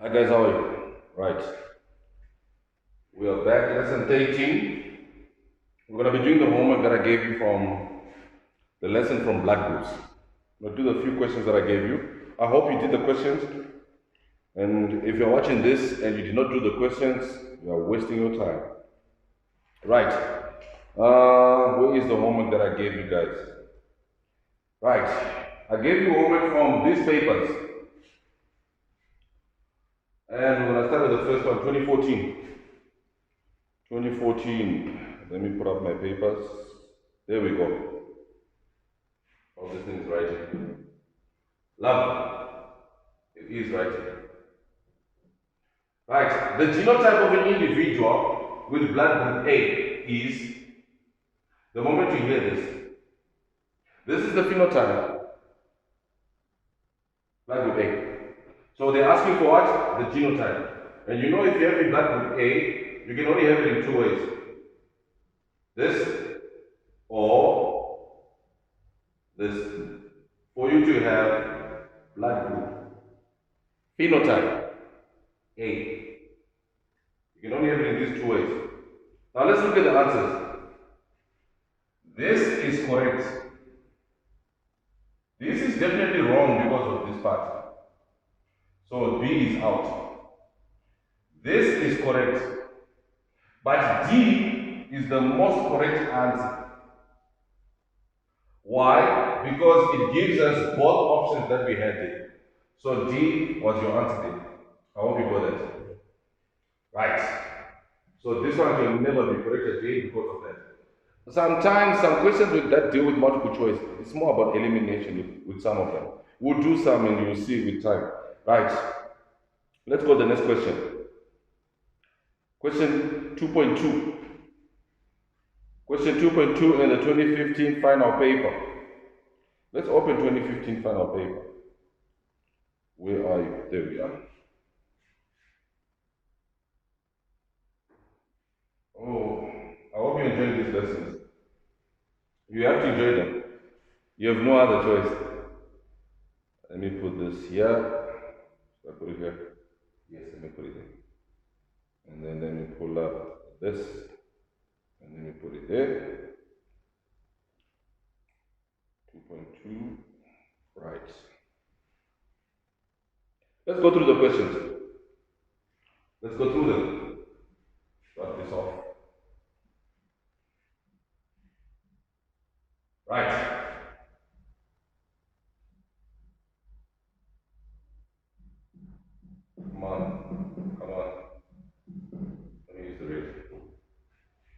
Hi guys, how are you? Right. We are back, lesson 13. We're going to be doing the homework that I gave you from the lesson from blood groups. I'm going to do the few questions that I gave you. I hope you did the questions. And if you're watching this and you did not do the questions, you are wasting your time. Right. Where is the homework that I gave you guys? Right. I gave you homework from these papers. And we're going to start with the first one, 2014. 2014. Let me put up my papers. There we go. All these things writing. Love. It is writing. Right. The genotype of an individual with blood group A is, the moment you hear this is the phenotype. Blood group A. So they're asking for what? The genotype. And you know if you have a blood group A, you can only have it in two ways. This or this. For you to have blood group phenotype A. You can only have it in these two ways. Now let's look at the answers. This is correct. This is definitely wrong because of this part. So B is out. This is correct. But D is the most correct answer. Why? Because it gives us both options that we had there. So D was your answer there. I hope you got that. Right. So this one can never be correct again because of that. Sometimes some questions that deal with multiple choice, it's more about elimination with some of them. We'll do some and you'll see with time. Right. Let's go to the next question. Question 2.2. Question 2.2 in the 2015 final paper. Let's open 2015 final paper. Where are you? There we are. Oh, I hope you enjoy these lessons. You have to enjoy them. You have no other choice. Let me put this here. Should I put it here? Yes, let me put it there. And then let me pull up this. And let me put it there. 2.2. Right. Let's go through the questions. Let's go through them. Start this off. Right. Come on. Come on. Let me use the red.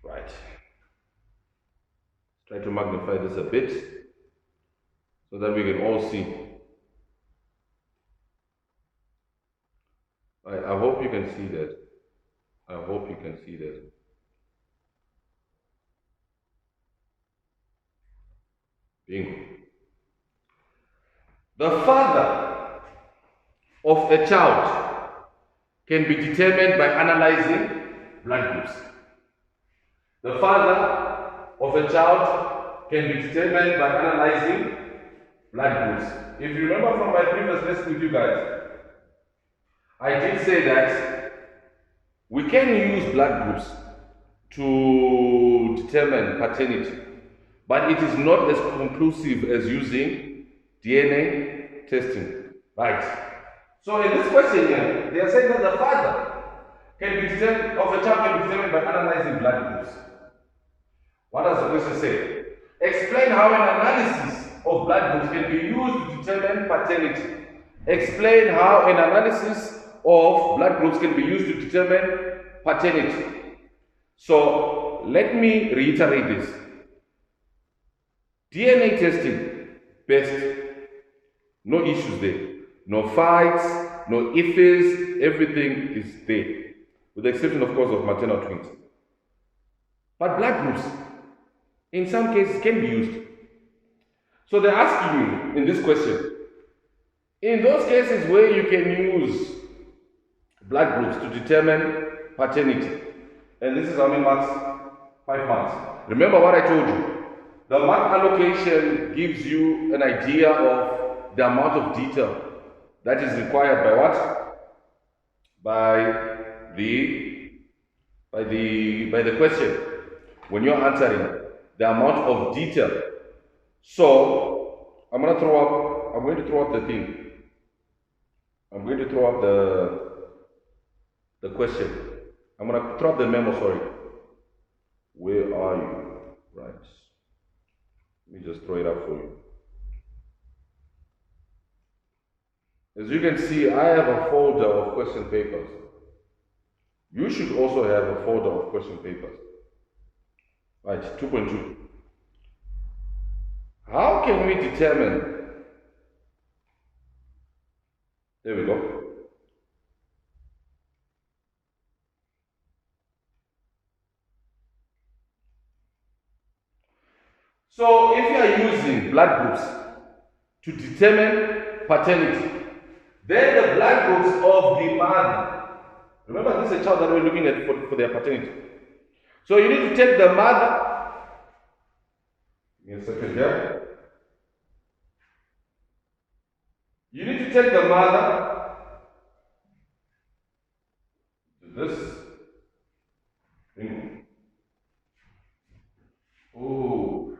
Right. Try to magnify this a bit so that we can all see. I hope you can see that. I hope you can see that. Bingo. The father of a child can be determined by analyzing blood groups. The father of a child can be determined by analyzing blood groups. If you remember from my previous lesson with you guys, I did say that we can use blood groups to determine paternity, but it is not as conclusive as using DNA testing, right? So in this question here, they are saying that the father can be determined, of a child can be determined by analyzing blood groups. What does the question say? Explain how an analysis of blood groups can be used to determine paternity. Explain how an analysis of blood groups can be used to determine paternity. So let me reiterate this. DNA testing, best. No issues there. No fights, no ifs, everything is there. With the exception, of course, of maternal twins. But blood groups, in some cases, can be used. So they're asking you in this question, in those cases where you can use blood groups to determine paternity, and this is how many months? 5 months. Remember what I told you. The mark allocation gives you an idea of the amount of detail that is required by what? by the question when you're answering, the amount of detail. So I'm going to throw up the thing. I'm going to throw up the question. I'm going to throw up the memo, sorry. Where are you? Right. Let me just throw it up for you. As you can see, I have a folder of question papers. You should also have a folder of question papers. Right, 2.2. How can we determine? There we go. So if you are using blood groups to determine paternity, then the blood groups of the mother. Remember, this is a child that we're looking at for their paternity. So you need to take the mother. Give me a second here. You need to take the mother to this thing. Oh,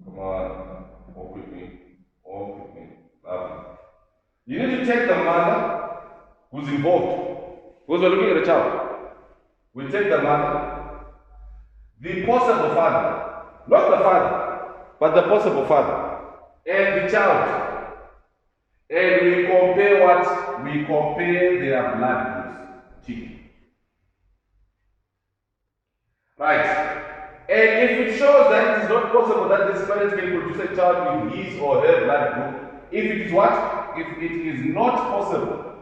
come on, walk with me, walk with me. Lovely. You need to take the mother who's involved, because we're looking at a child. We take the mother, the possible father, not the father, but the possible father, and the child. And we compare what? We compare their blood groups. Tick. Right. And if it shows that it is not possible that this parent can produce a child with his or her blood group, if it is what? If it is not possible,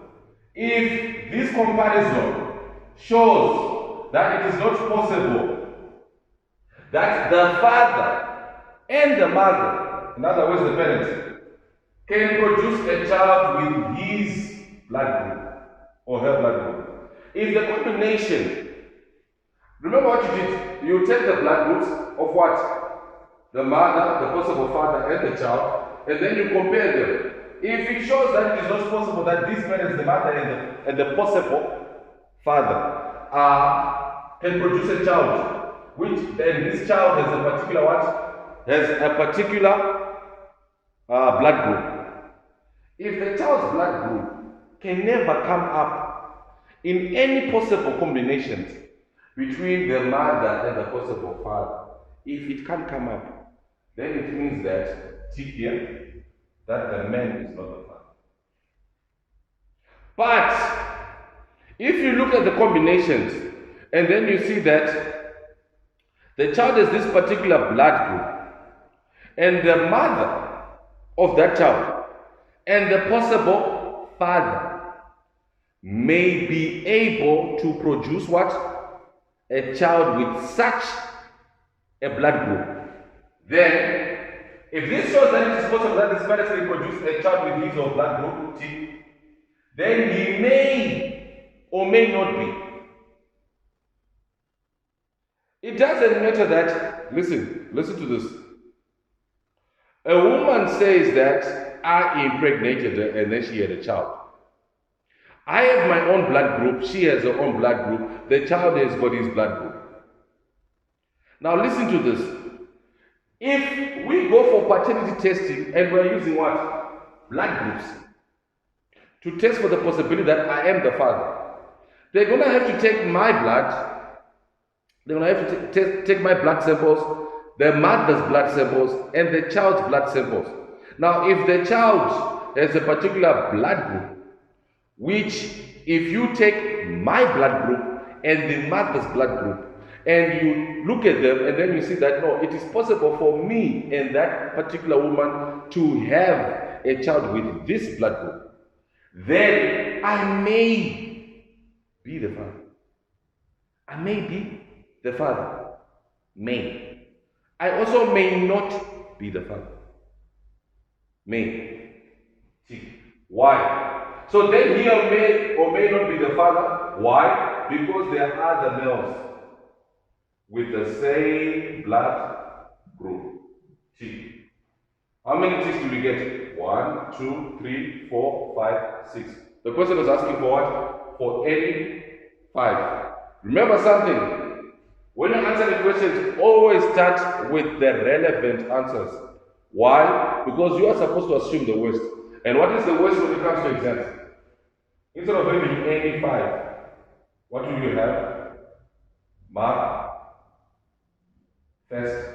if this comparison shows that it is not possible that the father and the mother, in other words the parents, can produce a child with his blood group or her blood group. If the combination, remember what you did, you take the blood groups of what? The mother, the possible father, and the child, and then you compare them. If it shows that it is not possible that these parents, the mother and the possible father, can produce a child, which then this child has a particular what? Has a particular blood group. If the child's blood group can never come up in any possible combinations between the mother and the possible father, if it can't come up, then it means that tick here, that the man is not the father. But if you look at the combinations and then you see that the child has this particular blood group, and the mother of that child and the possible father may be able to produce what? A child with such a blood group. Then, if this shows that it is possible that this parent can produce a child with his or blood group T, then he may or may not be. It doesn't matter that, listen to this. A woman says that I impregnated her and then she had a child. I have my own blood group, she has her own blood group, the child has got his blood group. Now listen to this. If we go for paternity testing and we're using what? Blood groups to test for the possibility that I am the father, they're going to have to take my blood, they're going to have to take my blood samples, the mother's blood samples, and the child's blood samples. Now, if the child has a particular blood group, which if you take my blood group and the mother's blood group, and you look at them and then you see that no, it is possible for me and that particular woman to have a child with this blood group, then I may be the father. I may be the father. May. I also may not be the father. May. See. Why? So then he may or may not be the father. Why? Because there are other males with the same blood group. T. How many T's do we get? 1, 2, 3, 4, 5, 6. The question is asking for what? For any 5. Remember something. When you answer the questions, always start with the relevant answers. Why? Because you are supposed to assume the worst. And what is the worst when it comes to exams? Instead of having any 5, what do you have? Mark first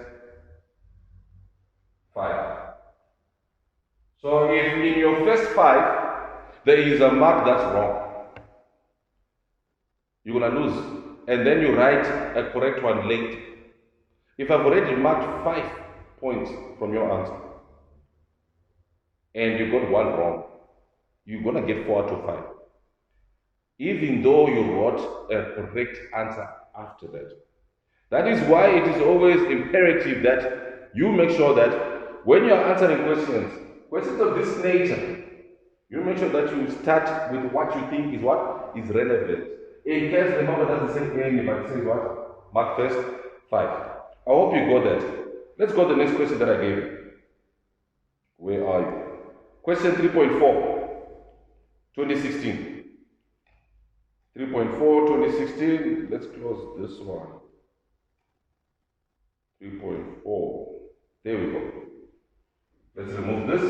5. So if in your first 5, there is a mark that's wrong, you're going to lose. And then you write a correct one later. If I've already marked 5 points from your answer, and you got 1 wrong, you're going to get 4 out of 5. Even though you wrote a correct answer after that. That is why it is always imperative that you make sure that when you are answering questions of this nature, you make sure that you start with what you think is what is relevant. In case the number doesn't say any, but it says what? Mark first 5. I hope you got that. Let's go to the next question that I gave you. Where are you? Question 3.4, 2016. 3.4, 2016. Let's close this one. 3.4. There we go. Let's remove this.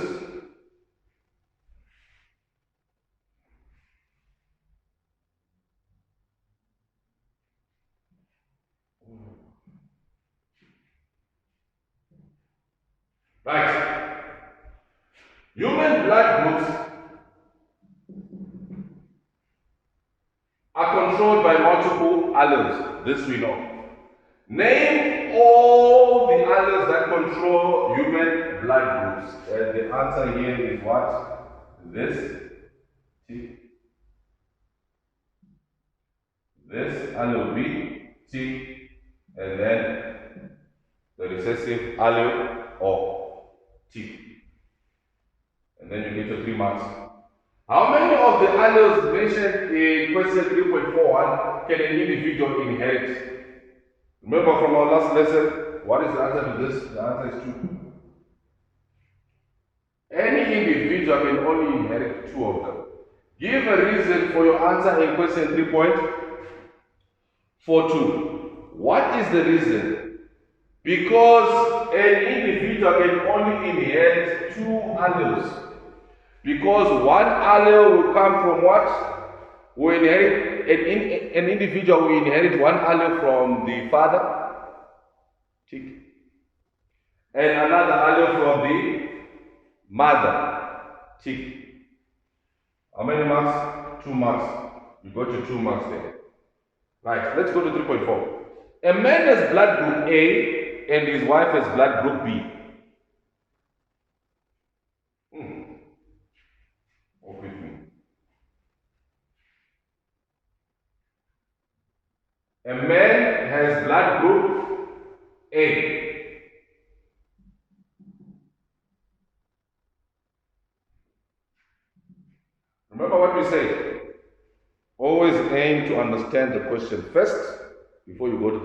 Right. Human blood groups are controlled by multiple alleles. This we know. Name all the alleles that control human blood groups. And the answer here is what? This. T. This allele B, T, and then the recessive allele O, T. And then you get your 3 marks. How many of the alleles mentioned in question 3.41 can an individual inherit? Remember from our last lesson, what is the answer to this? The answer is 2. Any individual can only inherit 2 of them. Give a reason for your answer in question 3.42. What is the reason? Because an individual can only inherit 2 alleles. Because 1 allele will come from what? We inherit an individual will inherit 1 allele from the father, tick, and another allele from the mother, tick. How many marks? 2 marks. You got your 2 marks there. Right, let's go to 3.4. A man has blood group A and his wife has blood group B. Walk with me. A man has blood group A. Remember what we said. Always aim to understand the question first before you go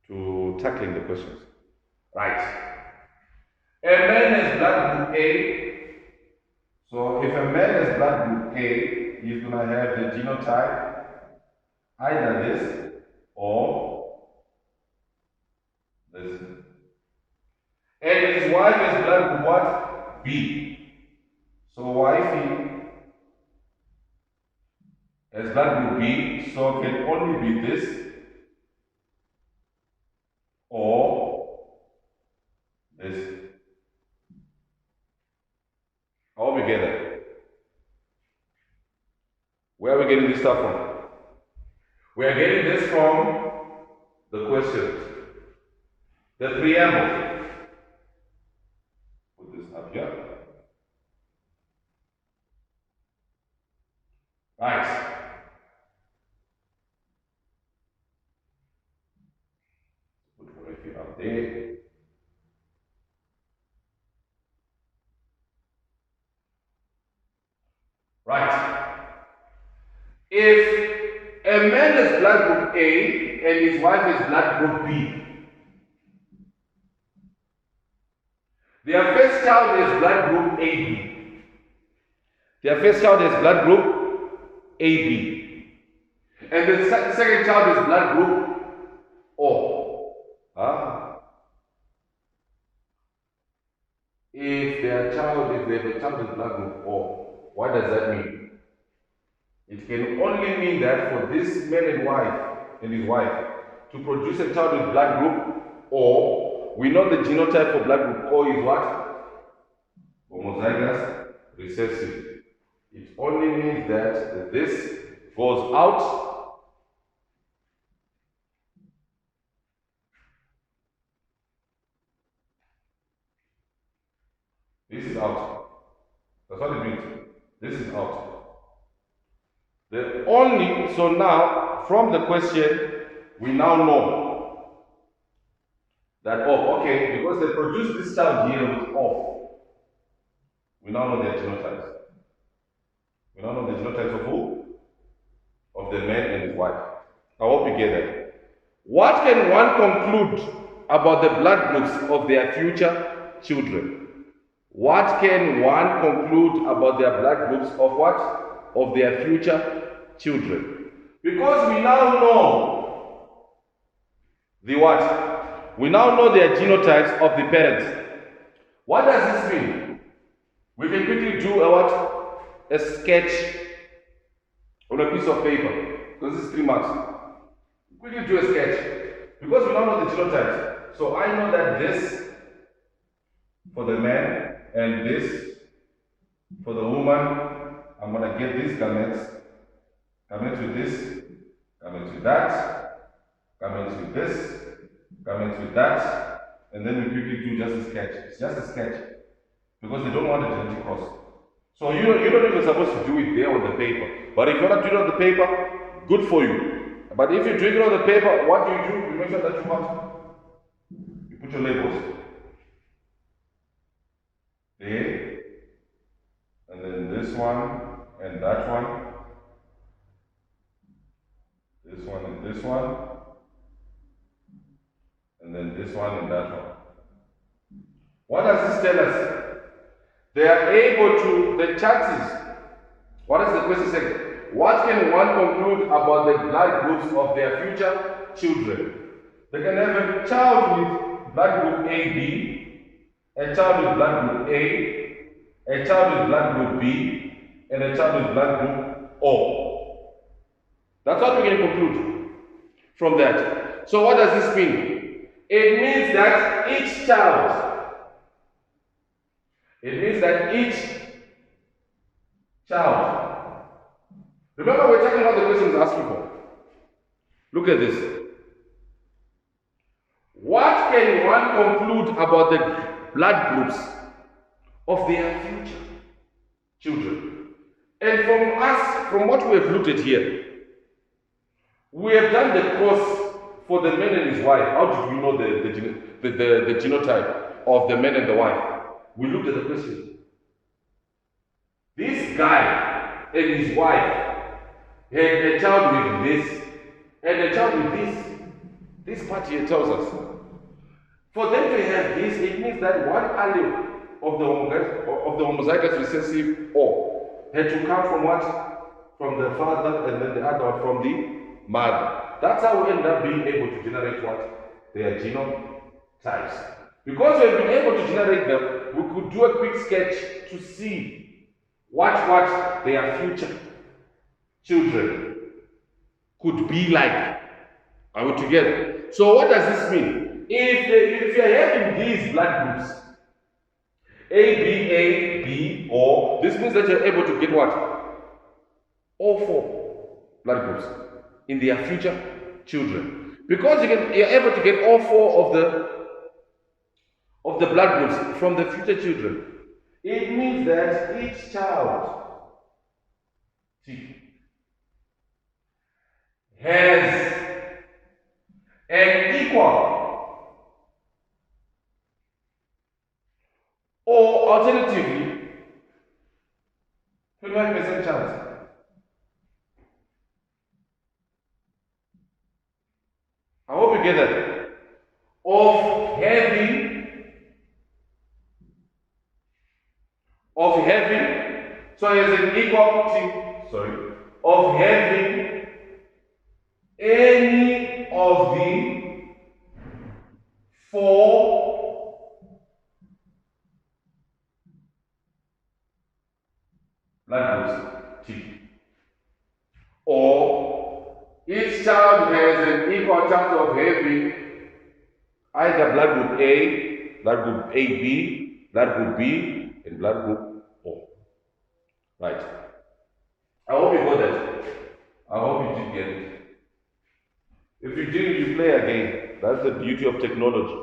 to tackling the questions. Right. A man has blood group A. So if a man has blood group A, he's going to have the genotype either this or this. And his wife has blood group what? B. So wifey has blood group B, so can only be this or this. All together. Where are we getting this stuff from? We are getting this from the questions. The preamble. Put this up here. Right. Put wifey up there. Right. If a man has blood group A and his wife has blood group B, their first child has blood group AB. Their first child has blood group AB. And the second child is blood group O. If they have a child with blood group O, what does that mean? It can only mean that for this man and his wife to produce a child with blood group O, we know the genotype for blood group O is what? Homozygous recessive. It only means that this goes out this is out. That's what it means. This is out. So now, from the question, we now know that, because they produced this child here with O, we now know their genotypes. We now know the genotypes of who? Of the man and his wife. I hope you get that. What can one conclude about the blood groups of their future children? What can one conclude about their blood groups of what? Of their future children. Because we now know the what? We now know their genotypes of the parents. What does this mean? We can quickly do a what? A sketch on a piece of paper. Because this is 3 marks. Quickly do a sketch. Because we now know the genotypes. So I know that this for the man and this for the woman. I'm going to get these gametes with this, gametes with that, gametes with this, gametes with that, and then we quickly do just a sketch. It's just a sketch because they don't want a genetic cross. So you're not even supposed to do it there on the paper. But if you want to do it on the paper, good for you. But if you do it on the paper, what do? You make sure that you put your labels there, and then this one. And that one, this one and this one, and then this one and that one. What does this tell us? They are able to, the chances, what is the question saying? What can one conclude about the blood groups of their future children? They can have a child with blood group AB, a child with blood group A child with blood group B, and a child with blood group O. That's what we can conclude from that. So what does this mean? It means that each child, remember we're talking about the questions asking for. Look at this. What can one conclude about the blood groups of their future children? And from what we have looked at here, we have done the cross for the man and his wife. How did we know the genotype of the man and the wife? We looked at the question. This guy and his wife had a child with this and a child with this. This part here tells us. For them to have this, it means that one allele of the homozygous recessive O had to come from what? From the father, and then the other one from the mother. That's how we end up being able to generate what? Their genotypes. Because we have been able to generate them, we could do a quick sketch to see what their future children could be like. Are we together? So what does this mean? If you're having these blood groups, A, O, this means that you're able to get what? All 4 blood groups in their future children. Because you're able to get all 4 of the blood groups from the future children, it means that each child has an equal or alternatively 25% chance I hope you get that, of having So he has an equality, of having any of the four blood groups T. Or each child has an equal chance of having either blood group A, blood group AB, blood group B, and blood group O. Right. I hope you got that. I hope you did get it. If you didn't, you play again. That's the beauty of technology.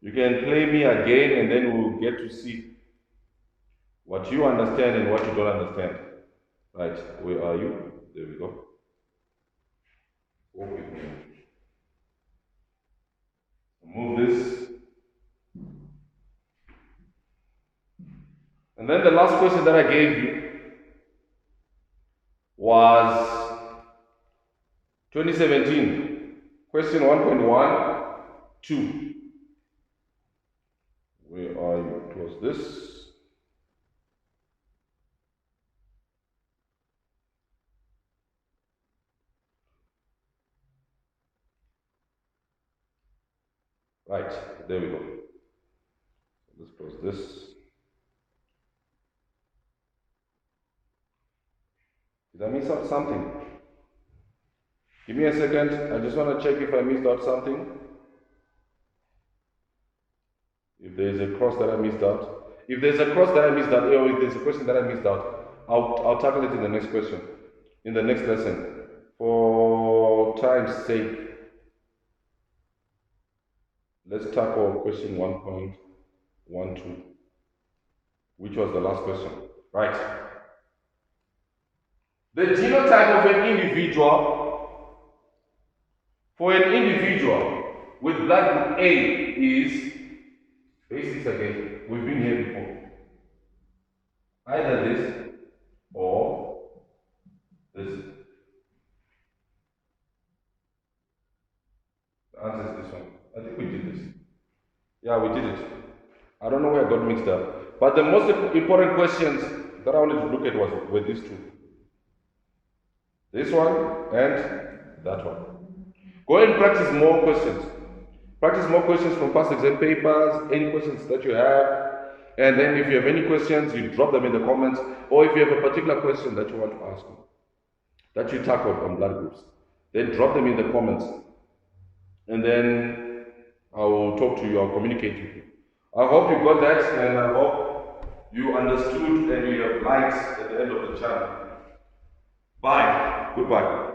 You can play me again and then we'll get to see what you understand and what you don't understand. Right, where are you? There we go. Walk with me. Move this. And then the last question that I gave you was 2017, question 1.1, 2. Where are you? It was this. Right, there we go. Let's close this. Did I miss out something? Give me a second. I just want to check if I missed out something. If there's a cross that I missed out. If there's a cross that I missed out, or if there's a question that I missed out, I'll tackle it in the next question, in the next lesson. For time's sake, let's tackle question 1.12, which was the last question. Right. The genotype of an individual, for an individual with blood group A is, basics again, we've been here before. Either this or this. The answer is this one. I think we did this. Yeah, we did it. I don't know where I got mixed up. But the most important questions that I wanted to look at were these two. This one and that one. Go and practice more questions. Practice more questions from past exam papers, any questions that you have. And then if you have any questions, you drop them in the comments. Or if you have a particular question that you want to ask me, that you tackled on blood groups, then drop them in the comments. And then I will talk to you, I'll communicate with you. I hope you got that, and I hope you understood and you have likes at the end of the channel. Bye. Goodbye.